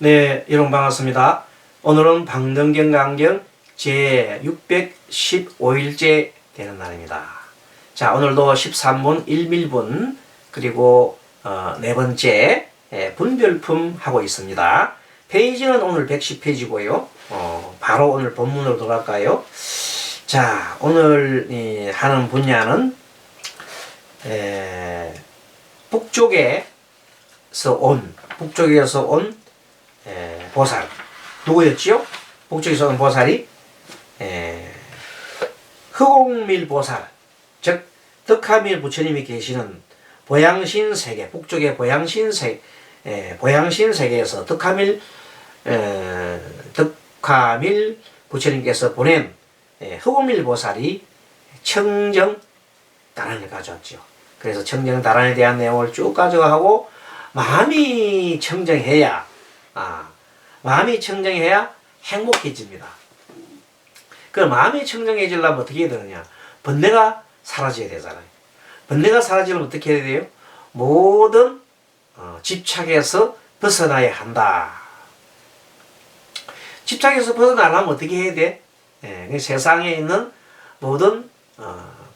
네, 여러분 반갑습니다. 오늘은 방등경강경 제615일째 되는 날입니다. 자, 오늘도 13분 1밀분 그리고 네 번째 분별품 하고 있습니다. 페이지는 오늘 110페이지고요. 바로 오늘 본문으로 돌아갈까요? 자, 오늘 하는 분야는 북쪽에서 온 보살 누구였지요? 북쪽에서 온 보살이 흑옥밀 보살, 즉 덕하밀 부처님이 계시는 보양신 세계, 북쪽의 보양신 세계에서 덕하밀 부처님께서 보낸 흑옥밀 보살이 청정 다란을 가져왔죠. 그래서 청정 다란에 대한 내용을 쭉 가져가고 마음이 청정해야 행복해집니다. 그 마음이 청정해지려면 어떻게 해야 되느냐? 번뇌가 사라져야 되잖아요. 번뇌가 사라지려면 어떻게 해야 돼요? 모든 집착에서 벗어나야 한다. 집착에서 벗어나려면 어떻게 해야 돼? 세상에 있는 모든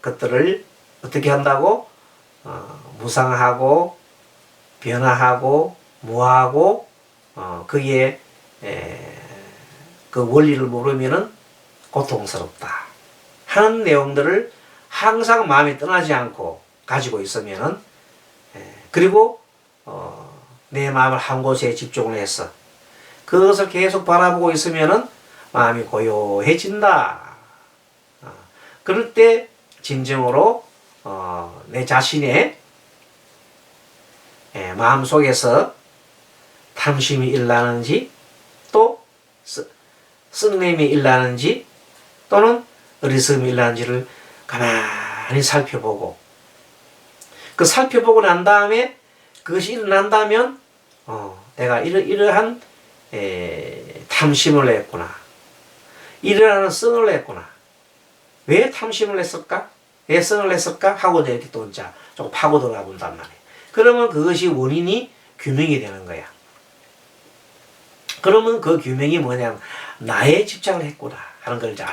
것들을 어떻게 한다고? 무상하고 변화하고 무하고 거기에 그 원리를 모르면은 고통스럽다 하는 내용들을 항상 마음에 떠나지 않고 가지고 있으면은 그리고 내 마음을 한 곳에 집중을 해서 그것을 계속 바라보고 있으면은 마음이 고요해진다. 그럴 때 진정으로 내 자신의 마음 속에서 탐심이 일어나는지 또 썩냄이 일어나는지 또는 어리석음이 일어나는지를 가만히 살펴보고 그 살펴보고 난 다음에 그것이 일어난다면 내가 이러한 탐심을 했구나, 일어나는 성을 했구나, 왜 탐심을 했을까, 왜 성을 했을까 하고 이렇게 또 이제 조금 파고 들어가 본단 말이에요. 그러면 그것이 원인이 규명이 되는 거야. 그러면 그 규명이 뭐냐면 나에 집착을 했구나 하는 걸 이제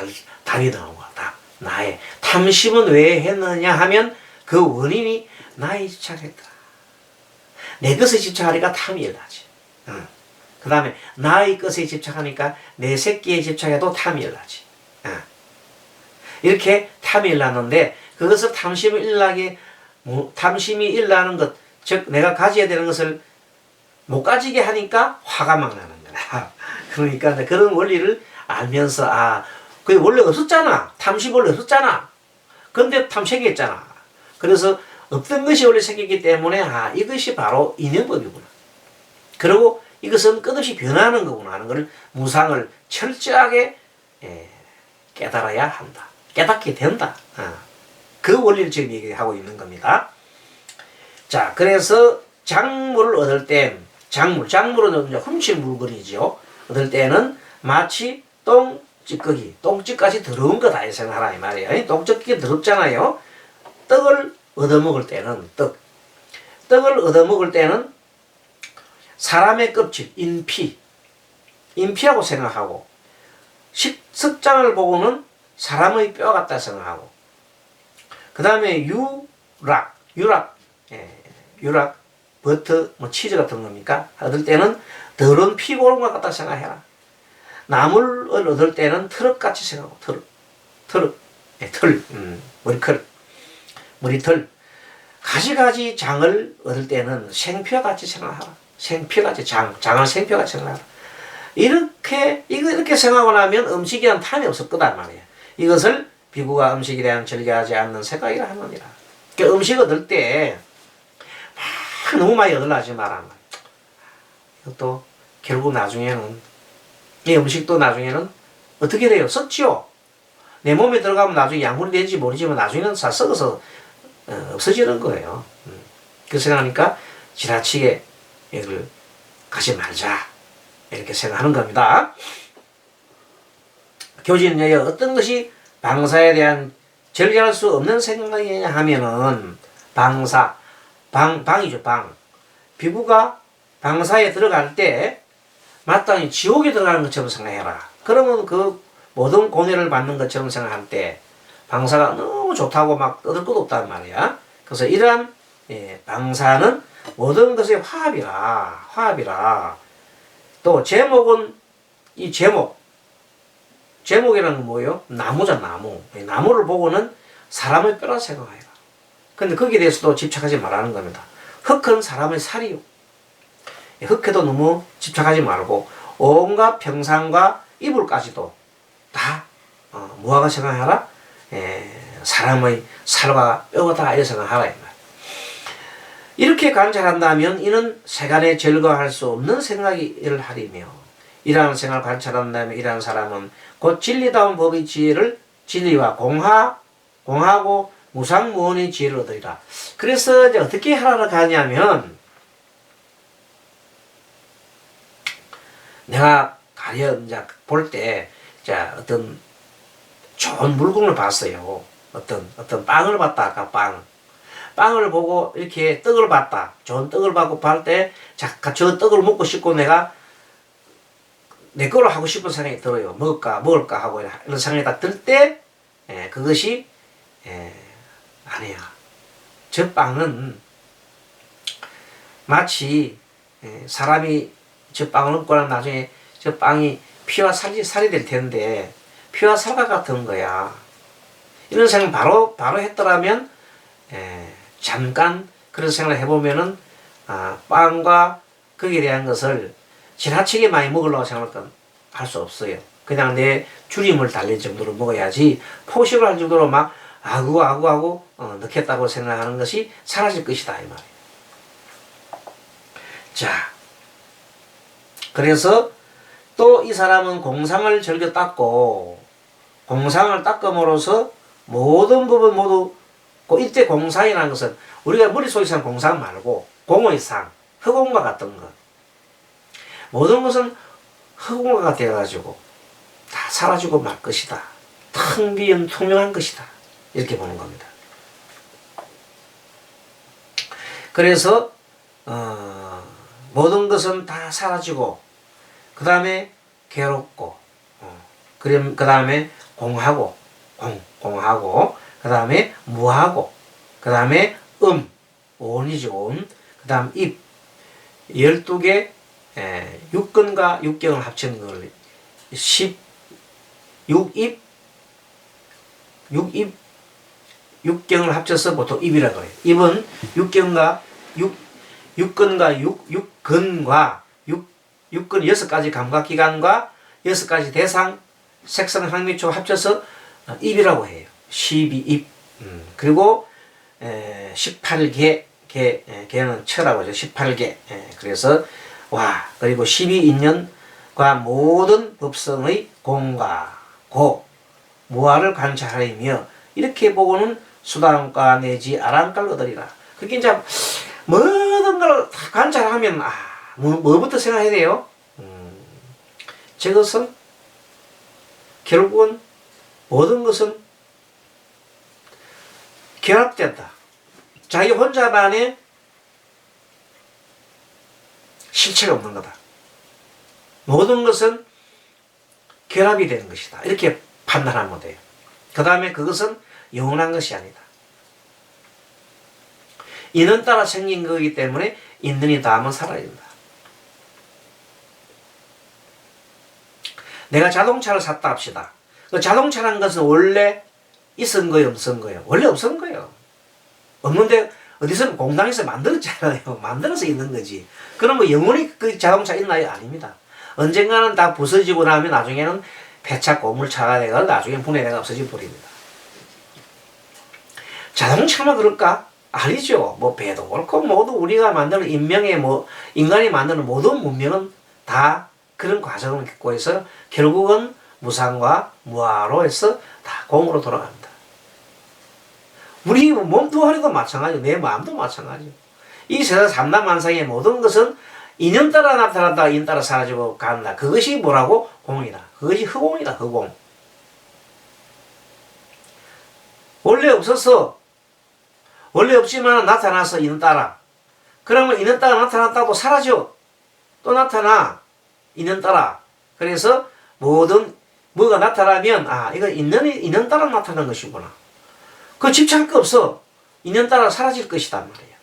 답이 나오는 거야. 답. 나의 탐심은 왜 했느냐 하면 그 원인이 나에 집착했다. 내 것에 집착하니까 탐이 일어나지. 그 다음에 나의 것에 집착하니까 내 새끼에 집착해도 탐이 일어나지. 이렇게 탐이 일어났는데 그것을 탐심이 일어나는 것, 즉 내가 가져야 되는 것을 못 가지게 하니까 화가 막 나는 거야. 그러니까 그런 원리를 알면서 그게 원래 없었잖아. 탐심 원래 없었잖아. 근데 탐색했잖아. 그래서 없던 것이 원래 생겼기 때문에 이것이 바로 인연법이구나. 그리고 이것은 끝없이 변하는 거구나 하는 것을 무상을 철저하게 깨달아야 한다. 깨닫게 된다. 그 원리를 지금 얘기하고 있는 겁니다. 자, 그래서 작물을 얻을 땐 작물은 훔칠 물건이죠. 얻을 때는 마치 똥찌꺼기, 더러운 거다 이 생각하라 이 말이에요. 똥찌꺼기 더럽잖아요. 떡을 얻어먹을 때는 떡을 얻어먹을 때는 사람의 껍질, 인피라고 생각하고 석장을 보고는 사람의 뼈 같다 생각하고 그 다음에 유락, 버터, 치즈 같은 겁니까? 얻을 때는 더러운 피고른 것 같다 생각해라. 나물을 얻을 때는 트럭같이 생각하고 머리털. 가지가지 장을 얻을 때는 생표같이 생각하라. 장을 생표같이 생각하라. 이렇게 생각하고 나면 음식에 대한 탐이 없을 거단 말이에요. 이것을 비구가 음식에 대한 절개하지 않는 생각이라 하느니라. 그러니까 음식 얻을 때 너무 많이 얻으려지 마라. 이것도 결국 나중에는 이 음식도 나중에는 어떻게 돼요? 썩지요. 내 몸에 들어가면 나중에 약물이 되는지 모르지만 나중에는 다 썩어서 없어지는 거예요. 그 생각하니까 지나치게 이걸 가지 말자 이렇게 생각하는 겁니다. 교진은 어떤 것이 방사에 대한 절개할 수 없는 생각이냐 하면은 방이죠. 비구가 방사에 들어갈 때 마땅히 지옥에 들어가는 것처럼 생각해라. 그러면 그 모든 고뇌를 받는 것처럼 생각할 때 방사가 너무 좋다고 막 떠들 것도 없단 말이야. 그래서 이러한 방사는 모든 것의 화합이라. 또 제목은 이 제목이라는 건 뭐예요? 나무잖아, 나무. 나무를 보고는 사람의 뼈라 생각해라. 근데 거기에 대해서도 집착하지 말라는 겁니다. 흙은 사람의 살이요. 흙에도 너무 집착하지 말고 온갖 평상과 이불까지도 다 무화과 생각하라. 사람의 살과 뼈다 이렇게 생각하라. 이렇게 관찰한다면 이는 세간에 절거할 수 없는 생각을 하리며, 이러한 생각을 관찰한다면 이러한 사람은 곧 진리다운 법의 지혜를, 진리와 공하고 무상무원의 지혜를 얻으리라. 그래서 이제 어떻게 하라고 하냐면, 내가 가려 이제 볼 때, 자, 어떤 좋은 물건을 봤어요. 어떤 빵을 봤다. 아까 빵을 보고 이렇게 떡을 봤다. 좋은 떡을 받고 볼 때, 자, 저 떡을 먹고 싶고 내가 내 거로 하고 싶은 생각이 들어요. 먹을까 하고 이런 생각이 딱 들 때, 그것이 아니야. 저 빵은 마치 사람이 저 빵을 먹고 나면 나중에 저 빵이 피와 살이 될 텐데 피와 살과 같은 거야. 이런 생각 바로 했더라면 잠깐 그런 생각을 해보면은 빵과 거기에 대한 것을 지나치게 많이 먹으려고 생각을 할 수 없어요. 그냥 내 줄임을 달릴 정도로 먹어야지 포식을 할 정도로 막 아구 넣겠다고 생각하는 것이 사라질 것이다 이 말이에요. 자, 그래서 또 이 사람은 공상을 즐겨 닦고, 공상을 닦음으로써 모든 부분 모두, 이때 공상이라는 것은 우리가 머릿속에 사는 공상 말고 공의 상, 흑공과 같은 것, 모든 것은 흑공과 같아가지고 다 사라지고 말 것이다. 텅 비은 투명한 것이다. 이렇게 보는 겁니다. 그래서 모든 것은 다 사라지고 그 다음에 괴롭고 그 다음에 공하고 그 다음에 무하고 그 다음에 온이죠. 온. 그 다음 입 12개 육근과 육경을 합친 걸 6경을 합쳐서 보통 입이라고 해요. 입은 육근과 육근 6가지 감각기관과 6가지 대상, 색상, 향미초 합쳐서 입이라고 해요. 12입. 그리고 18개, 개는 처라고 하죠. 18개. 그래서 그리고 12인연과 모든 법성의 공과 무아를 관찰하며 이렇게 보고는 수단과 내지 아랑깔을 얻으리라. 그게 이제 모든 걸 다 관찰하면 뭐부터 생각해야 돼요? 저것은 결국은 모든 것은 결합된다. 자기 혼자만의 실체가 없는 거다. 모든 것은 결합이 되는 것이다. 이렇게 판단하면 돼요. 그 다음에 그것은 영원한 것이 아니다. 인은 따라 생긴 거기 때문에 있는 이 다음은 살아야 된다. 내가 자동차를 샀다 합시다. 그 자동차라는 것은 원래 있은 거예요, 없은 거예요? 원래 없은 거예요. 없는데 어디서 공장에서 만들었잖아요. 만들어서 있는 거지. 그럼 뭐 영원히 그 자동차 있나요? 아닙니다. 언젠가는 다 부서지고 나면 나중에는 폐차 고물차가 돼서 나중에 분해가 없어져 버립니다. 자동차만 그럴까? 아니죠. 뭐 배도 그렇고 모두 우리가 만드는 인간이 만드는 모든 문명은 다 그런 과정을 겪고 해서 결국은 무상과 무아로 해서 다 공으로 돌아갑니다. 우리 몸도 허리도 마찬가지고 내 마음도 마찬가지고 이 세상 삼단만상의 모든 것은 인연 따라 나타났다가 인 따라 사라지고 간다. 그것이 뭐라고? 공이다. 그것이 흑공이다. 흑공. 원래 없어서 원래 없지만 나타나서 인연 따라. 그러면 인연 따라 나타났다고 사라져. 또 나타나. 인연따라. 그래서 모든 뭐가 나타나면 이거 인연따라 나타나는 것이구나. 그 집착할 거 없어. 인연따라 사라질 것이다 말이야.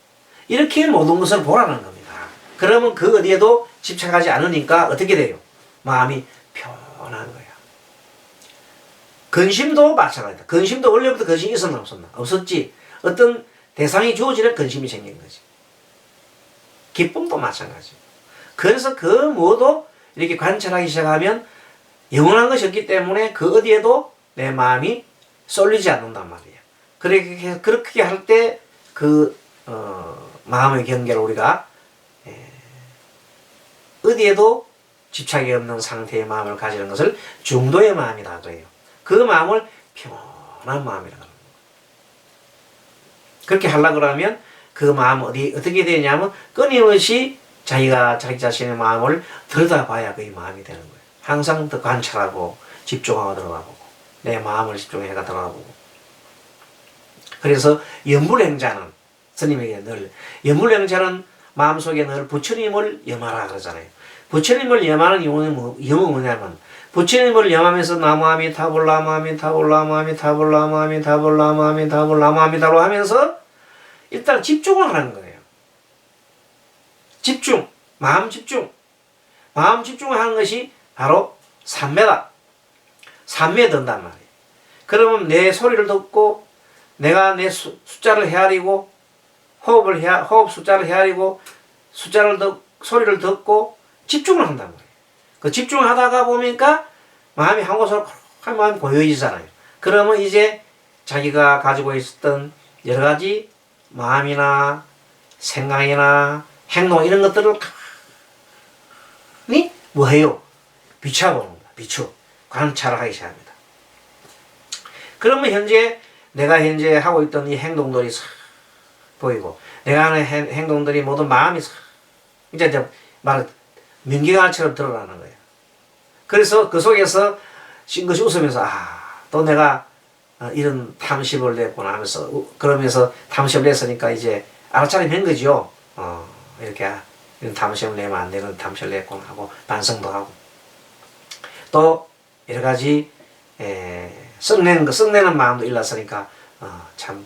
이렇게 모든 것을 보라는 겁니다. 그러면 그 어디에도 집착하지 않으니까 어떻게 돼요? 마음이 편한 거야. 근심도 마찬가지다. 근심도 원래부터 근심이 있었나 없었나? 없었지. 어떤 대상이 주어지는 근심이 생긴 거지. 기쁨도 마찬가지. 그래서 그 모두 이렇게 관찰하기 시작하면 영원한 것이 없기 때문에 그 어디에도 내 마음이 쏠리지 않는단 말이야. 그렇게 할 때 그 마음의 경계를 우리가 어디에도 집착이 없는 상태의 마음을 가지는 것을 중도의 마음이다 그래요. 그 마음을 편한 마음이라고 합니다. 그렇게 하려고 그러면 그 마음 어떻게 되냐면 끊임없이 자기가 자기 자신의 마음을 들여다봐야 그 마음이 되는 거예요. 항상 더 관찰하고 집중하고 들어가보고 내 마음을 집중해가 들어가보고. 그래서 연불행자는 스님에게 늘 연불행자는 마음속에 늘 부처님을 염하라 그러잖아요. 부처님을 염하는 이유는 뭐냐면 부처님을 염하면서 나무아미타불 나무아미타불 나무아미타불 나무아미타불 나무아미타불 나무아미타불 하면서 일단 집중을 하는 거예요. 집중, 마음 집중. 마음 집중을 하는 것이 바로 삼매다. 삼매에 든단 말이에요. 그러면 내 소리를 듣고 내가 내 숫자를 헤아리고 호흡 숫자를 헤아리고 소리를 듣고 집중을 한단 말이에요. 그 집중을 하다가 보니까 마음이 한 곳으로 한 마음이 고여지잖아요. 그러면 이제 자기가 가지고 있었던 여러 가지 마음이나 생각이나 행동 이런 것들을 뭐해요? 비춰보는 거야. 관찰을 하기 시작합니다. 그러면 내가 현재 하고 있던 이 행동들이 싹 보이고 내가 하는 행동들이 모든 마음이 싹 이제 민기관처럼 드러나는 거예요. 그래서 그 속에서 싱긋이 웃으면서 또 내가 이런 탐심을 냈구나 하면서 그러면서 탐심을 냈으니까 이제 알아차림 거지요. 이렇게 이런 탐심을 내면 안 되는 탐심을 냈구나 하고 반성도 하고 또 여러 가지 썩내는 마음도 일났으니까 참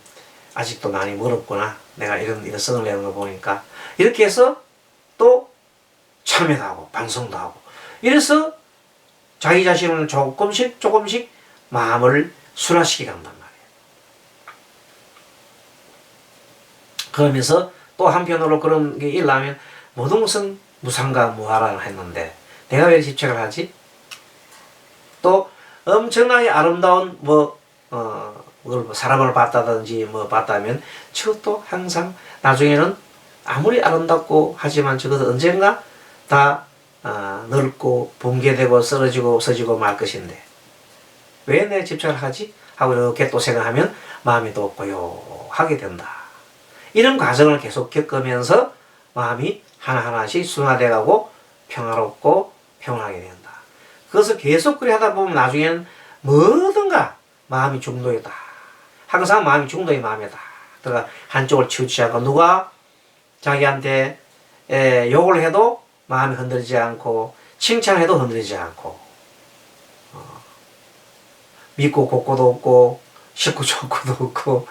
아직도 많이 멀었구나. 내가 이런 썩을 내는 거 보니까 이렇게 해서 또 참여도 하고 반성도 하고 이래서 자기 자신을 조금씩 마음을 순화시켜 간단 말이에요. 그러면서 또 한편으로 그런 게 일어나면 모든 것은 무상과 무하라 했는데 내가 왜 집착을 하지? 또 엄청나게 아름다운 사람을 봤다든지 봤다면 저것도 항상 나중에는 아무리 아름답고 하지만 저것도 언젠가 다 늙고 붕괴되고 쓰러지고 없어지고 말 것인데 왜 내 집착을 하지? 하고 이렇게 또 생각하면 마음이 또 고요하게 된다. 이런 과정을 계속 겪으면서 마음이 하나하나씩 순화돼가고 평화롭고 평온하게 된다. 그것을 계속 그래 하다 보면 나중에는 뭐든가 마음이 중도이다. 항상 마음이 중도의 마음이다. 그러니까 한쪽을 치우치지 않고 누가 자기한테 욕을 해도 마음이 흔들리지 않고 칭찬해도 흔들리지 않고 믿고 곱고도 없고 쉽고 좋고도 없고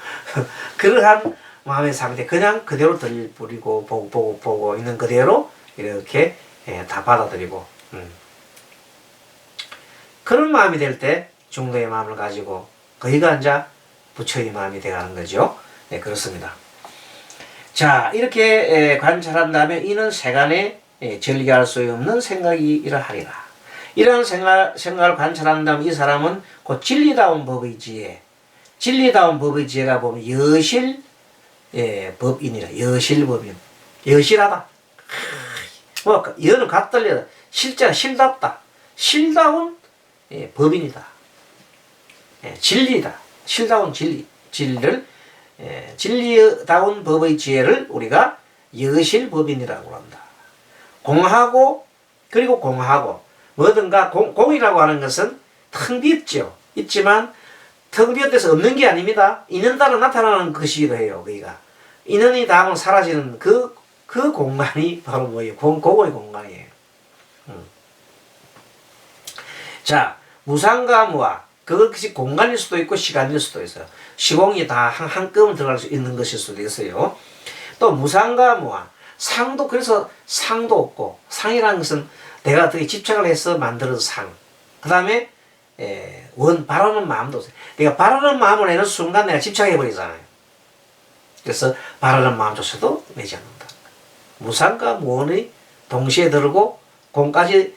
그러한 마음의 상태 그냥 그대로 들이뿌리고 보고 있는 그대로 이렇게 다 받아들이고 그런 마음이 될 때 중도의 마음을 가지고 거기가 이제 부처의 마음이 되어가는 거죠. 네, 그렇습니다. 자, 이렇게 관찰한 다음에 이는 세간에 절개할 수 없는 생각이 이러하리라. 이러한 생각을 관찰한 다음 이 사람은 곧 진리다운 법의 지혜, 진리다운 법의 지혜가 보면 여실 법인이라. 여실법인. 여실하다. 여는 갖들려다. 실제가 실답다. 실다운 법인이다. 진리다. 실다운 진리를 진리다운 법의 지혜를 우리가 여실법인이라고 한다. 공하고 그리고 공하고 뭐든가 공이라고 하는 것은 텅 비었죠. 있지만 텅 비었대서 없는 게 아닙니다. 인연 따라 나타나는 것이기도 해요. 그러니까 인연이 닿으면 사라지는 그 공간이 바로 뭐예요? 공의 공간이에요. 자, 무상과 무아. 그것이 공간일 수도 있고 시간일 수도 있어요. 시공이 다 한꺼번에 들어갈 수 있는 것일 수도 있어요. 또 무상과 무아. 상도 그래서 상도 없고, 상이라는 것은 내가 어떻게 집착을 해서 만드는 상. 그 다음에 바라는 마음도 없어요. 내가 바라는 마음을 내는 순간 내가 집착해버리잖아요. 그래서 바라는 마음조차도 내지 않는다. 무상과 무원이 동시에 들고 공까지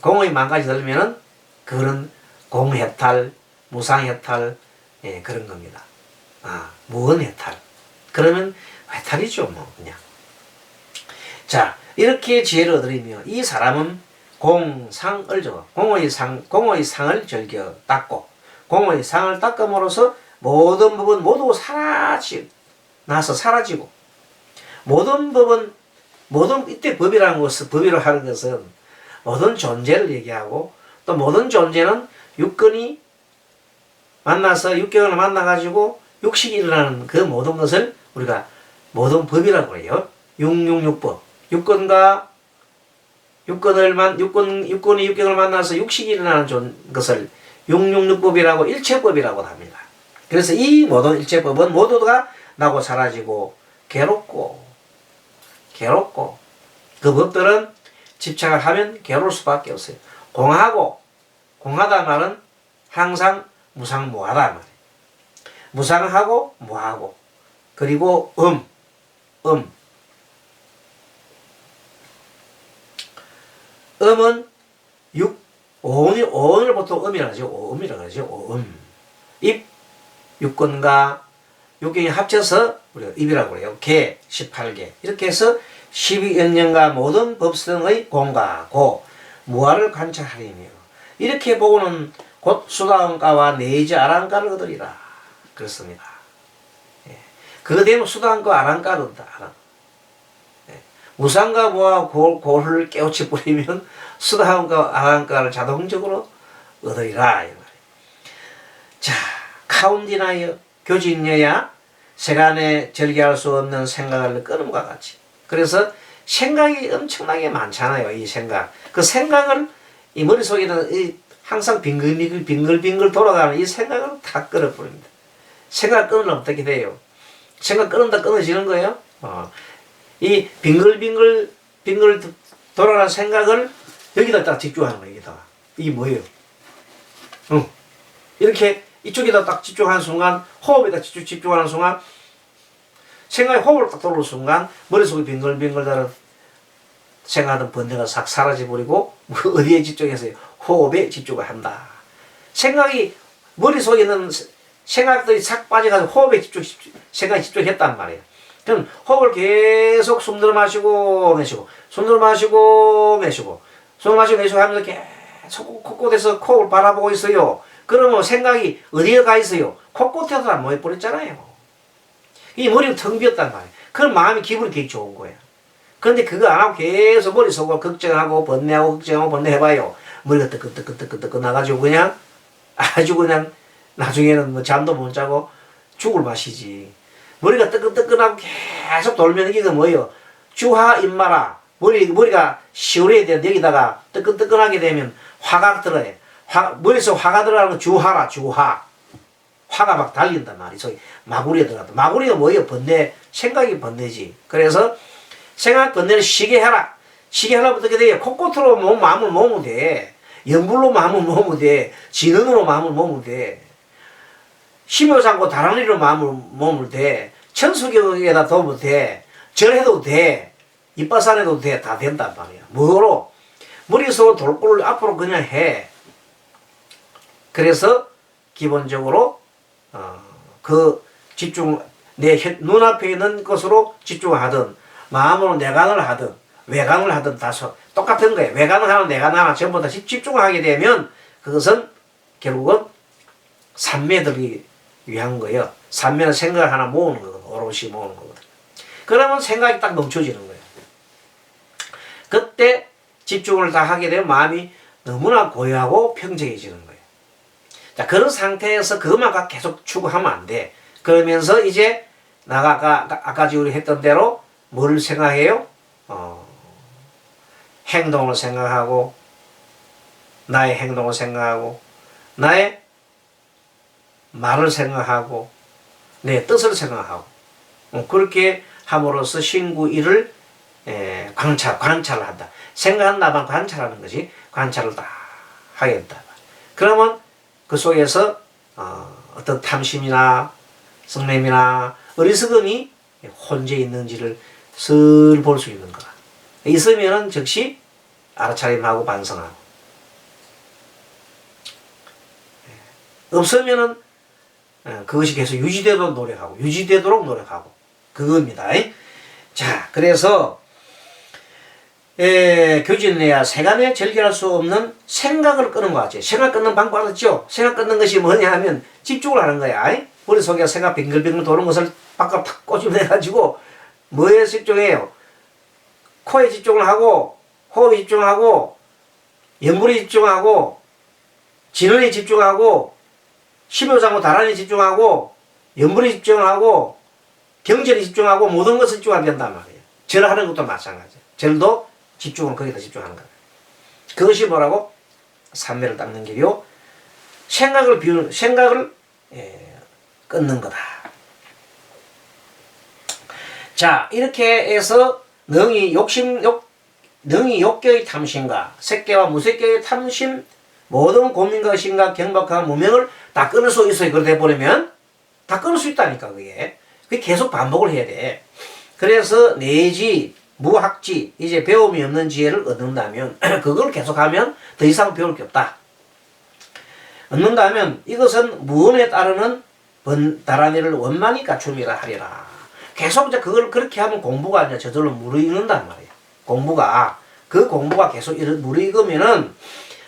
공의 만까지 들면은 그거는 공해탈, 무상해탈 그런 겁니다. 무원해탈. 그러면 해탈이죠 뭐 그냥. 자, 이렇게 지혜를 얻으려면 이 사람은 공상을 적어 공의 상을 즐겨 닦고 공의 상을 닦음으로써 모든 법은 모두 사라지고 모든 법은 이때 법이라는 것은 법이라고 하는 것은 모든 존재를 얘기하고 또 모든 존재는 육근이 만나서 육경을 만나가지고 육식이 일어나는 그 모든 것을 우리가 모든 법이라고 해요. 육육육법. 육근이 육경을 만나서 육식이 일어나는 것을 육육육법이라고 일체법이라고 합니다. 그래서 이 모든 일체법은 모두가 나고 사라지고 괴롭고 그 법들은 집착을 하면 괴로울 수밖에 없어요. 공하다 말은 항상 무상무하다 말이에요. 무상하고 무하고 그리고 음은 오온을 보통 음이라고 하죠. 입, 육근과 육경이 합쳐서 우리가 입이라고 그래요. 개, 18개. 이렇게 해서 12연령과 모든 법성의 공과 고, 무아를 관찰하리며 이렇게 보고는 곧 수다원가와 내지 아랑가를 얻으리라. 그렇습니다. 그거 되면 수다원가 아랑가를 얻다. 무상과 무아 고를 깨우쳐 버리면 수다원가 아랑가를 자동적으로 얻으리라. 자, 카운디나여 교진여야 세간에 절개할 수 없는 생각을 끊음과 같이. 그래서 생각이 엄청나게 많잖아요. 이 생각. 그 생각을 이 머릿속에는 항상 빙글빙글 돌아가는 이 생각을 다 끊어버립니다. 생각 끊으면 어떻게 돼요? 생각 끊는다 끊어지는 거예요? 이 빙글빙글 돌아가는 생각을 여기다 딱 집중하는 거예요. 여기다가. 이게 뭐예요? 이렇게 이쪽에다 딱 집중하는 순간, 호흡에다 집중하는 순간, 생각이 호흡을 딱 돌아오는 순간, 머릿속에 빙글빙글 다른 생각하던 번뇌가 싹 사라져버리고, 어디에 집중해서요? 호흡에 집중을 한다. 생각이, 머릿속에 있는 생각들이 싹 빠져가지고 호흡에 생각이 집중했단 말이에요. 그럼 호흡을 계속 숨 들어 마시고, 내쉬고, 숨 들어 마시고, 내쉬고, 숨 마시고, 내쉬고 하면서 계속 콧곳에서 코를 바라보고 있어요. 그러면 생각이 어디에 가 있어요? 콧곳에서 안 모여버렸잖아요. 이 머리가 텅 비었단 말이에요. 그럼 마음이 기분이 되게 좋은 거야. 그런데 그거 안 하고 계속 머릿속으로 걱정하고 번뇌하고 걱정하고 번뇌해봐요. 머리가 뜨끈뜨끈 나가지고 그냥 아주 그냥 나중에는 뭐 잠도 못 자고 죽을 맛이지. 머리가 뜨끈뜨끈하고 계속 돌면 이게 뭐예요? 주하 입마라. 머리가 시원해야 되는데 여기다가 뜨끈뜨끈하게 되면 화가 들어요. 머릿속 화가 들어가는 건 주하라, 주하. 화가 막 달린단 말이에요. 저기 마구리에 들어가다. 마구리가 뭐예요? 번뇌, 생각이 번뇌지. 그래서 생각 번뇌를 쉬게 해라. 쉬게 하려면 어떻게 돼요? 콧구트로 마음을 모으면 돼. 영불로 마음을 모으면 돼. 진흥으로 마음을 모으면 돼. 힘을 않고 다른 일로 마음을 모으면 돼. 천수경에다 도우면 돼. 절해도 돼. 이빠산해도 돼. 다 된단 말이야. 뭐로? 머릿속으로 돌고를 앞으로 그냥 해. 그래서 기본적으로 그 집중 내 눈앞에 있는 것으로 집중하든 마음으로 내관을 하든 외관을 하든 다 똑같은 거예요. 외관을 하나 내관을 하나 전부 다 집중하게 되면 그것은 결국은 삼매들이 위한 거예요. 삼매는 생각을 하나 모으는 거거든. 오롯이 모으는 거거든. 그러면 생각이 딱 멈춰지는 거예요. 그때 집중을 다 하게 되면 마음이 너무나 고요하고 평정해지는 거예요. 자, 그런 상태에서 그것만 계속 추구하면 안 돼. 그러면서 이제 아까 우리 했던 대로 뭘 생각해요? 행동을 생각하고 나의 행동을 생각하고 나의 말을 생각하고 내 뜻을 생각하고 그렇게 함으로써 신구 일을 관찰을 한다. 생각은 나만 관찰하는 것이 관찰을 다 하겠다. 그러면 그 속에서 어떤 탐심이나 성냄이나 어리석음이 혼재 있는지를 슬 볼 수 있는 거다. 있으면은 즉시 알아차림하고 반성하고 없으면은 그것이 계속 유지되도록 노력하고 그겁니다. 자, 그래서 교진내야 세간에 절개할 수 없는 생각을 끄는 거 같지. 생각 끊는 방법 알았죠? 생각 끊는 것이 뭐냐 하면 집중을 하는 거야. 머릿속에 생각 빙글빙글 도는 것을 바깥 탁 꼬집어내가지고 뭐에 집중해요? 코에 집중을 하고 호흡에 집중하고 연불에 집중하고 진원에 집중하고 심요장고 다란에 집중하고 연불에 집중하고 경전에 집중하고 모든 것을 집중하게 된단 말이에요. 절하는 것도 마찬가지예요. 절도 집중은 거기다 집중하는 거예요. 그것이 뭐라고? 삼매를 닦는 길이요. 생각을 끊는 거다. 자, 이렇게 해서 능히 욕계의 탐심과 색계와 무색계의 탐심, 모든 고민과 의심과 경박과 무명을 다 끊을 수 있어요. 그렇게 해버리면 다 끊을 수 있다니까. 그게 계속 반복을 해야 돼. 그래서 내지 무학지, 이제 배움이 없는 지혜를 얻는다면 그걸 계속하면 더 이상 배울 게 없다. 얻는다면 이것은 무언에 따르는 다란이를 원만히 갖춤이라 하리라. 계속 이제 그걸 그렇게 하면 공부가 이제 저절로 무르익는단 말이에요. 그 공부가 계속 무르익으면은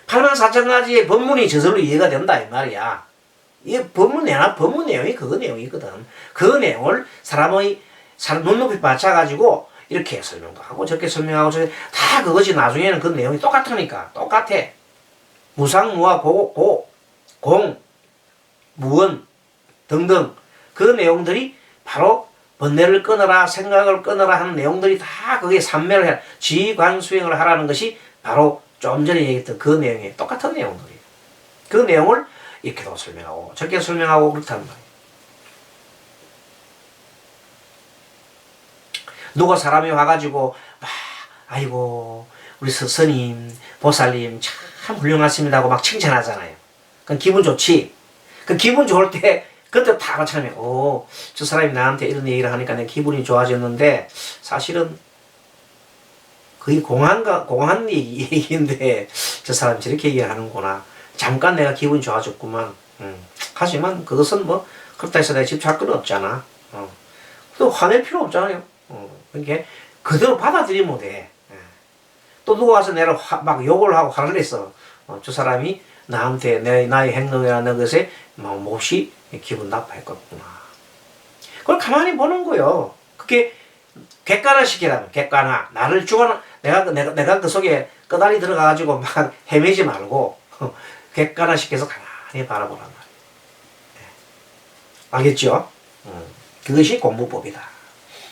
84,000가지의 법문이 저절로 이해가 된다 이 말이야. 이 법문 내용이 그거 내용이거든. 그 내용을 사람의 눈높이 맞춰가지고 이렇게 설명도 하고 저렇게 설명하고 다 그것이 나중에는 그 내용이 똑같으니까 똑같아. 무상무와 공, 무원 등등 그 내용들이 바로 번뇌를 끊어라 생각을 끊어라 하는 내용들이 다 그게 삼매를 해 지관수행을 하라는 것이 바로 좀 전에 얘기했던 그 내용이 똑같은 내용들이에요. 그 내용을 이렇게도 설명하고 저렇게 설명하고 그렇다는 말이에요. 누가 사람이 와가지고 막 아이고 우리 스님 보살님 참 훌륭하십니다 하고 막 칭찬하잖아요. 그건 기분 좋지. 그 기분 좋을 때 그때 다 마찬가지예요. 저 사람이 나한테 이런 얘기를 하니까 내 기분이 좋아졌는데 사실은 거의 공한 얘기인데 저 사람이 저렇게 얘기를 하는구나. 잠깐 내가 기분이 좋아졌구만. 하지만 그것은 뭐 그렇다 해서 내가 집착할 건 없잖아. 또 화낼 필요 없잖아요. 그러니까 그대로 받아들이면 돼. 또 누가 와서 내가 막 욕을 하고 화를 냈어. 저 사람이 나한테 나의 행동이라는 것에 몹시 기분 나빠했겠구나. 그걸 가만히 보는 거요. 그게 객관화 시키라면 객관화. 나를 주관하 내가 그 속에 끄다리 들어가가지고 막 헤매지 말고 객관화 시켜서 가만히 바라보란 말이에요. 알겠죠? 그것이 공부법이다.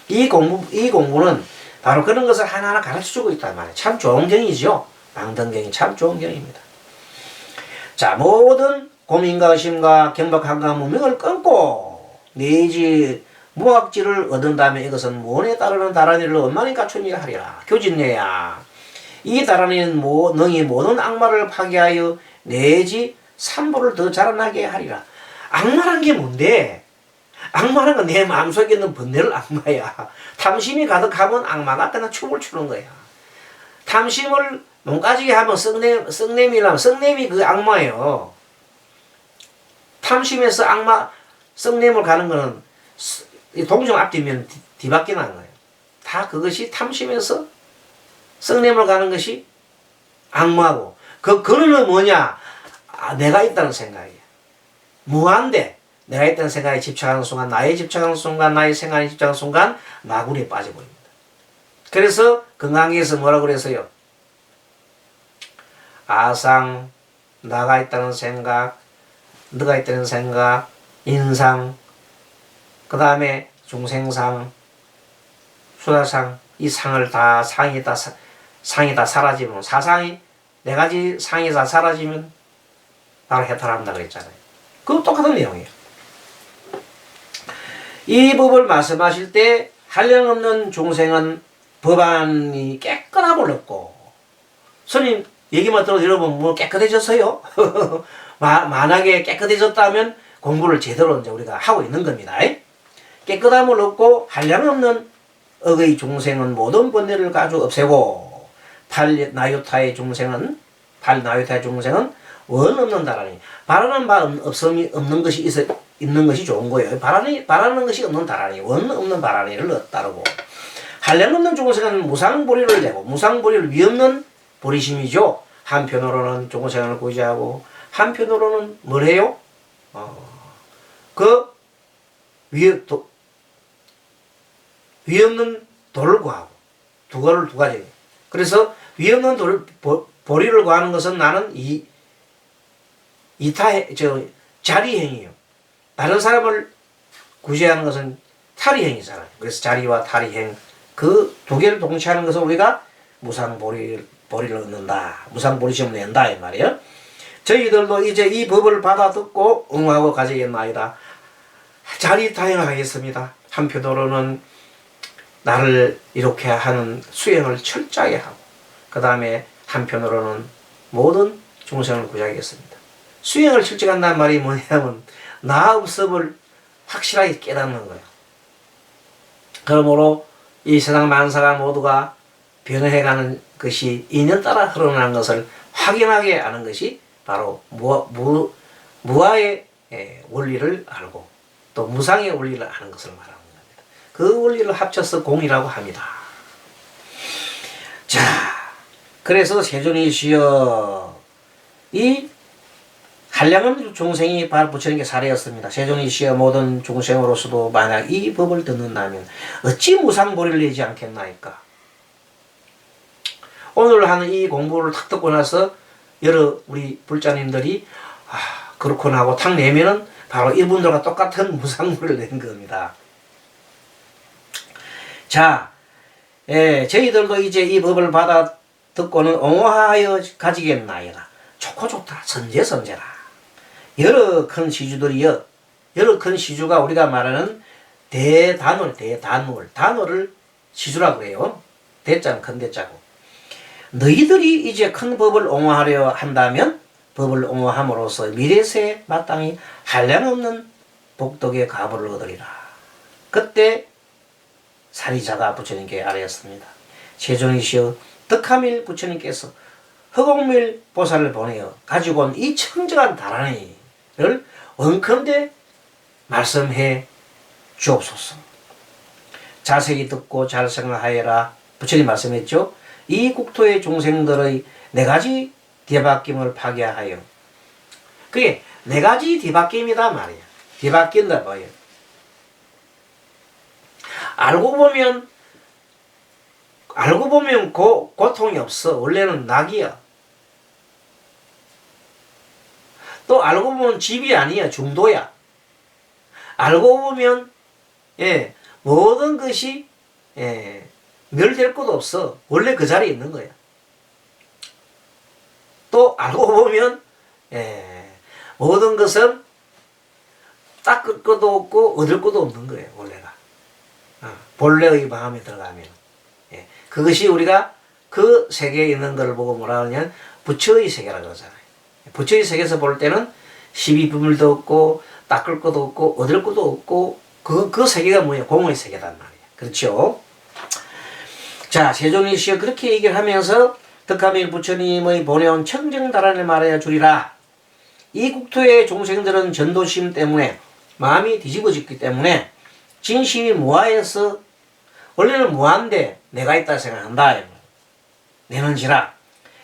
이 공부는 바로 그런 것을 하나하나 가르쳐주고 있단 말이에요. 참 좋은 경이죠. 망등경이 참 좋은 경입니다. 자, 모든 고민과 의심과 경박함과 무명을 끊고 내지 무학지를 얻은다면 이것은 무언에 따르는 다란이를 원만히 갖추니라 하리라. 교진내야 이 다란이는 능히 모든 악마를 파괴하여 내지 삼보를 더 자라나게 하리라. 악마란 게 뭔데? 악마란 건 내 마음속에 있는 번뇌를 악마야. 탐심이 가득하면 악마가 그냥 춤을 추는 거야. 탐심을 몸가지게 하면 썩냄이라면 썩냄이 그 악마예요. 탐심에서 썩냄을 가는 거는 동정 앞뒤면 뒤바뀌 나는 거예요. 다 그것이 탐심에서 썩냄을 가는 것이 악마고 그 근원은 뭐냐? 내가 있다는 생각이에요. 무한대 내가 있다는 생각에 집착하는 순간 나의 집착하는 순간 나의 생각에 집착하는 순간 마구니에 빠져버립니다. 그래서 건강에서 뭐라고 그랬어요? 아상 나가 있다는 생각 너가 있다는 생각 인상 그 다음에 중생상 수다상 이 상을 다 상이 다 사라지면 사상이 네 가지 상이 다 사라지면 바로 해탈한다 그랬잖아요. 그거 똑같은 내용이에요. 이 법을 말씀하실 때 한량없는 중생은 법안이 깨끗함을 얻고, 스님 얘기만 들어도 여러분 뭐 깨끗해졌어요? 만약에 깨끗해졌다면 공부를 제대로 이제 우리가 하고 있는 겁니다. 깨끗함을 얻고 한량없는 억의 중생은 모든 번뇌를 가지고 없애고, 팔나유타의 중생은 원 없는 다라니. 바라는 바 없는 것이 있는 것이 좋은 거예요. 바라는 것이 없는 다라니, 원 없는 바라니를 따르고, 한량없는 중생은 무상보리를 내고, 무상보리를 위없는 보리심이죠. 한편으로는 중생을 구제하고, 한편으로는 뭘 해요? 그 위없는 도를 구하고, 두 가지. 그래서 위없는 보리를 구하는 것은 나는 자리행이에요. 다른 사람을 구제하는 것은 탈의행이잖아요. 그래서 자리와 탈의행, 그 두 개를 동시에 하는 것은 우리가 무상보리를 얻는다. 무상보리심을 낸다. 이 말이에요. 저희들도 이제 이 법을 받아 듣고 응하고 가지겠나이다. 자리타행을 하겠습니다. 한편으로는 나를 이렇게 하는 수행을 철저하게 하고, 그 다음에 한편으로는 모든 중생을 구제하겠습니다. 수행을 철저히 한다는 말이 뭐냐면 나 없음을 확실하게 깨닫는 거예요. 그러므로 이 세상 만사가 모두가 변해가는 것이 인연 따라 흘러나는 것을 확인하게 아는 것이 바로 무아의 원리를 알고 또 무상의 원리를 아는 것을 말하는 겁니다. 그 원리를 합쳐서 공이라고 합니다. 자, 그래서 세존이시여, 이 한량없는 중생이 바로 부처님께 사례였습니다. 세존이시여, 모든 중생으로서도 만약 이 법을 듣는다면 어찌 무상보리를 내지 않겠나이까. 오늘 하는 이 공부를 탁 듣고 나서 여러 우리 불자님들이 그렇구나 하고 탁 내면은 바로 이분들과 똑같은 무상보리를 낸 겁니다. 자, 저희들도 이제 이 법을 받아 듣고는 옹호하여 가지겠나이다. 좋고 좋다. 선제라. 여러 큰 시주들이여, 여러 큰 시주가 우리가 말하는 단어를 시주라고 해요. 대자는 큰 대자고. 너희들이 이제 큰 법을 옹호하려 한다면 법을 옹호함으로써 미래세에 마땅히 한량없는 복덕의 가보를 얻으리라. 그때 사리자가 부처님께 아뢰었습니다. 세존이시여, 덕하밀 부처님께서 허공밀 보살을 보내어 가지고 온 이 청정한 다라니를 원컨대 말씀해 주옵소서. 자세히 듣고 잘 생각하여라. 부처님 말씀했죠. 이 국토의 중생들의 네 가지 뒤바뀜을 파괴하여. 그게 네 가지 뒤바뀜이다 말이야. 뒤바뀐다 뭐예요? 알고 보면 고통이 없어. 원래는 낙이야. 또 알고 보면 집이 아니야. 중도야. 알고 보면 모든 것이 멸될 것도 없어. 원래 그 자리에 있는 거야. 또 알고 보면 모든 것은 닦을 것도 없고 얻을 것도 없는 거예요. 원래가. 본래의 마음에 들어가면. 그것이 우리가 그 세계에 있는 걸 보고 뭐라 하냐면 부처의 세계라고 그러잖아요. 부처의 세계에서 볼 때는 십이비밀도 없고 닦을 것도 없고 얻을 것도 없고 그 세계가 뭐예요? 공의 세계단 말이에요. 그렇죠? 자, 세존이시여, 그렇게 얘기를 하면서 덕하밀 부처님의 보내온 청정다란을 말하여 주리라. 이 국토의 종생들은 전도심 때문에 마음이 뒤집어졌기 때문에 진심이 무아해서, 원래는 무아인데 내가 있다 생각한다. 내는지라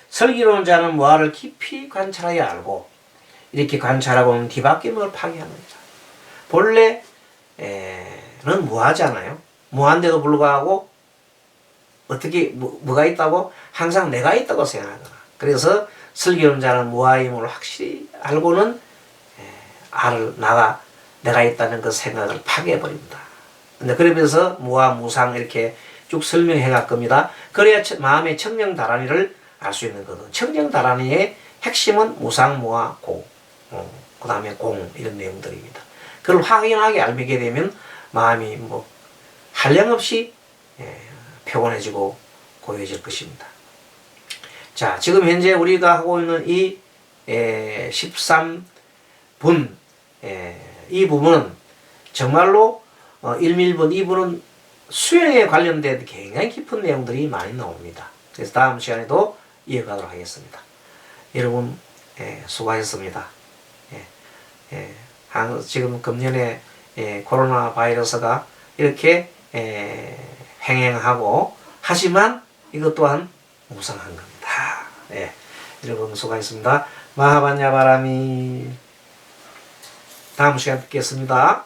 설기로운 자는 무아를 깊이 관찰하여 알고, 이렇게 관찰하고는 뒤바뀜을 파괴합니다. 본래는 무아잖아요. 무아인데도 불구하고 어떻게 뭐가 있다고? 항상 내가 있다고 생각하거나. 그래서 슬기로운 자는 무아임을 확실히 알고는 내가 있다는 그 생각을 파괴해버립니다. 근데 그러면서 무아 무상 이렇게 쭉 설명해 갈 겁니다. 그래야 마음의 청정다란이를 알 수 있는 거든. 청정다란이의 핵심은 무상무화 공, 그 다음에 공 이런 내용들입니다. 그걸 확연하게 알게 되면 마음이 뭐 한량없이 평온해지고 고요해질 것입니다. 자, 지금 현재 우리가 하고 있는 이 13분 이 부분은 정말로 1, 1분, 2분은 수행에 관련된 굉장히 깊은 내용들이 많이 나옵니다. 그래서 다음 시간에도 이어가도록 하겠습니다. 여러분 수고하셨습니다. 지금 금년에 코로나 바이러스가 이렇게 횡행하고 하지만 이것 또한 무상한 겁니다. 여러분 수고하셨습니다. 마하반야 바람이 다음 시간에 뵙겠습니다.